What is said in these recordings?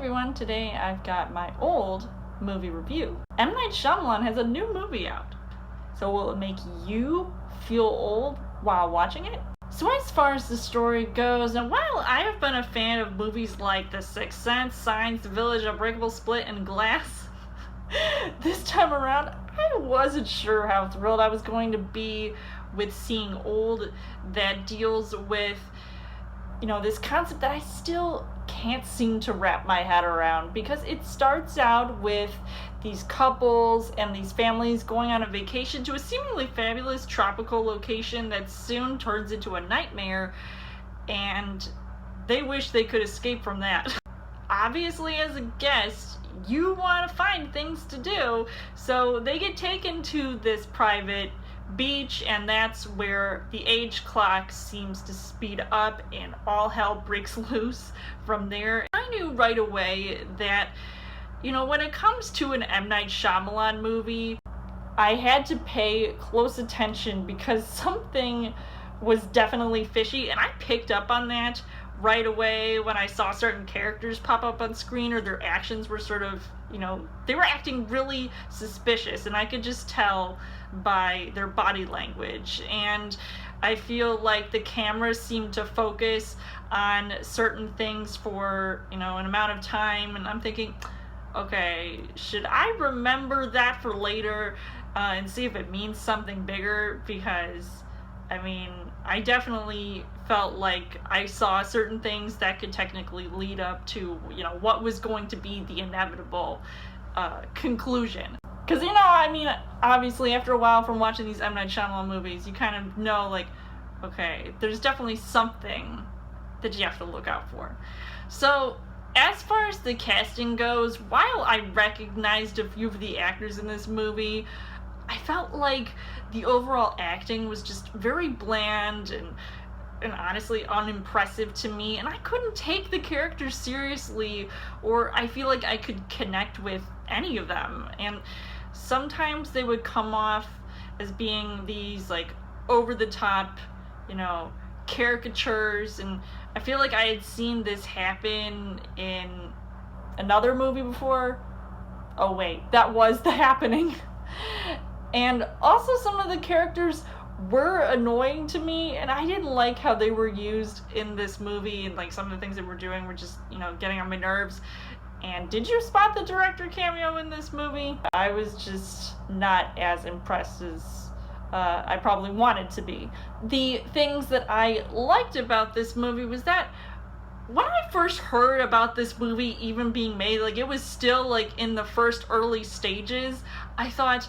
everyone, today I've got my old movie review. M. Night Shyamalan has a new movie out. So will it make you feel old while watching it? So as far as the story goes, and while I have been a fan of movies like The Sixth Sense, Signs, The Village, Unbreakable, Split, and Glass, this time around I wasn't sure how thrilled I was going to be with seeing Old that deals with, this concept that I still can't seem to wrap my head around, because it starts out with these couples and these families going on a vacation to a seemingly fabulous tropical location that soon turns into a nightmare, and they wish they could escape from that. Obviously, as a guest, you want to find things to do, so they get taken to this private beach, and that's where the age clock seems to speed up and all hell breaks loose from there. I knew right away that, when it comes to an M. Night Shyamalan movie, I had to pay close attention because something was definitely fishy, and I picked up on that right away when I saw certain characters pop up on screen, or their actions were sort of, they were acting really suspicious, and I could just tell by their body language. And I feel like the camera seemed to focus on certain things for, an amount of time, and I'm thinking, okay, should I remember that for later and see if it means something bigger? Because I definitely felt like I saw certain things that could technically lead up to, what was going to be the inevitable conclusion. Because, obviously after a while from watching these M. Night Shyamalan movies, you kind of know, like, okay, there's definitely something that you have to look out for. So, as far as the casting goes, while I recognized a few of the actors in this movie, I felt like the overall acting was just very bland and honestly unimpressive to me, and I couldn't take the characters seriously, or I feel like I could connect with any of them. And sometimes they would come off as being these like over the top, caricatures, and I feel like I had seen this happen in another movie before. Oh wait, that was The Happening. And also some of the characters were annoying to me, and I didn't like how they were used in this movie, and like some of the things they were doing were just, getting on my nerves. And did you spot the director cameo in this movie? I was just not as impressed as I probably wanted to be. The things that I liked about this movie was that when I first heard about this movie even being made, like it was still like in the first early stages, I thought,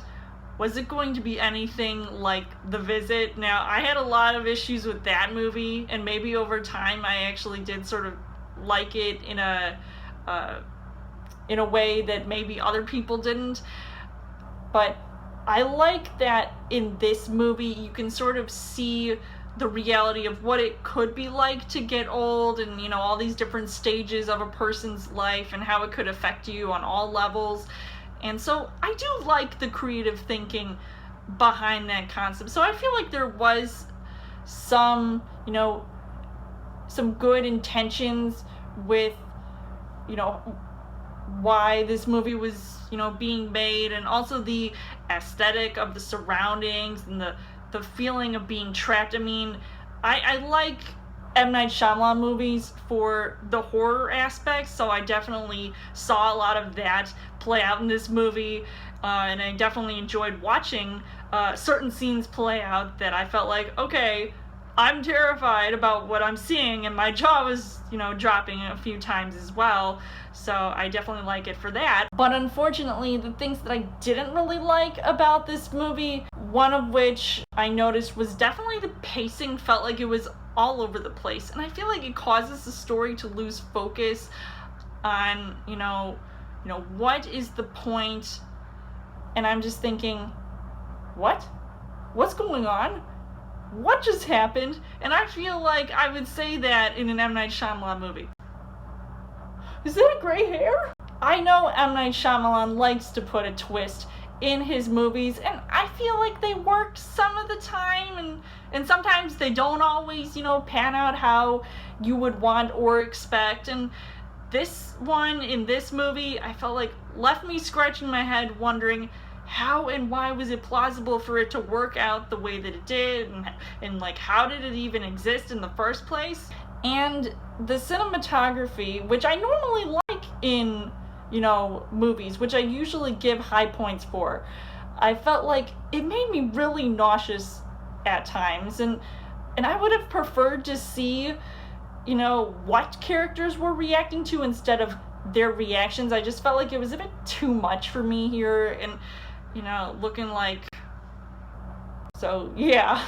was it going to be anything like The Visit? Now, I had a lot of issues with that movie, and maybe over time I actually did sort of like it in a way that maybe other people didn't. But I like that in this movie you can sort of see the reality of what it could be like to get old, and all these different stages of a person's life and how it could affect you on all levels. And so I do like the creative thinking behind that concept. So I feel like there was some, some good intentions with, why this movie was, being made, and also the aesthetic of the surroundings and the feeling of being trapped. I like M. Night Shyamalan movies for the horror aspects, so I definitely saw a lot of that play out in this movie, and I definitely enjoyed watching certain scenes play out that I felt like, okay, I'm terrified about what I'm seeing, and my jaw was, dropping a few times as well, so I definitely like it for that. But unfortunately, the things that I didn't really like about this movie, one of which I noticed was definitely the pacing felt like it was all over the place, and I feel like it causes the story to lose focus on, what is the point, and I'm just thinking, what's going on? What just happened? And I feel like I would say that in an M. Night Shyamalan movie. Is that gray hair? I know M. Night Shyamalan likes to put a twist in his movies, and I feel like they work some of the time, and sometimes they don't always, pan out how you would want or expect. And this one in this movie, I felt like left me scratching my head wondering how and why was it plausible for it to work out the way that it did, and like how did it even exist in the first place? And the cinematography, which I normally like in, you know, movies, which I usually give high points for, I felt like it made me really nauseous at times, and I would have preferred to see, you know, what characters were reacting to instead of their reactions. I just felt like it was a bit too much for me here, and, you know, looking like, so yeah,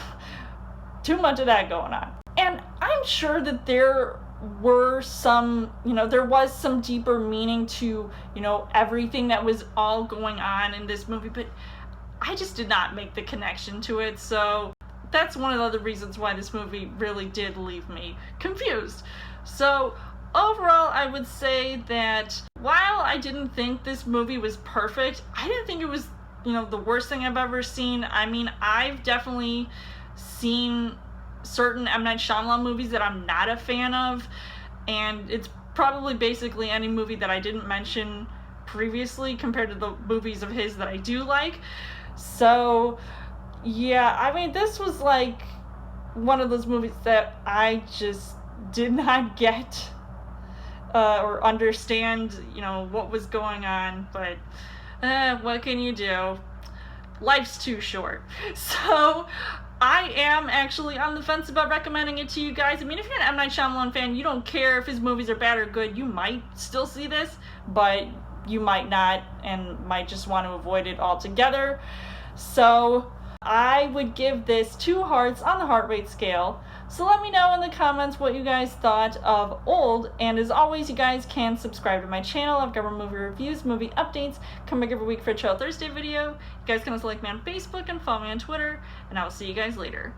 too much of that going on. And I'm sure that there were some, you know, there was some deeper meaning to, you know, everything that was all going on in this movie, but I just did not make the connection to it, so that's one of the other reasons why this movie really did leave me confused. So overall, I would say that while I didn't think this movie was perfect, I didn't think it was, you know, the worst thing I've ever seen. I mean, I've definitely seen certain M. Night Shyamalan movies that I'm not a fan of, and it's probably basically any movie that I didn't mention previously compared to the movies of his that I do like. So yeah, I mean, this was like one of those movies that I just did not get or understand, you know, what was going on, but what can you do? Life's too short. So I am actually on the fence about recommending it to you guys. I mean, if you're an M. Night Shyamalan fan, you don't care if his movies are bad or good, you might still see this, but you might not and might just want to avoid it altogether. So I would give this 2 hearts on the heart rate scale. So let me know in the comments what you guys thought of Old, and as always, you guys can subscribe to my channel. I've got more movie reviews, movie updates, come back every week for a Chill Thursday video. You guys can also like me on Facebook and follow me on Twitter, and I will see you guys later.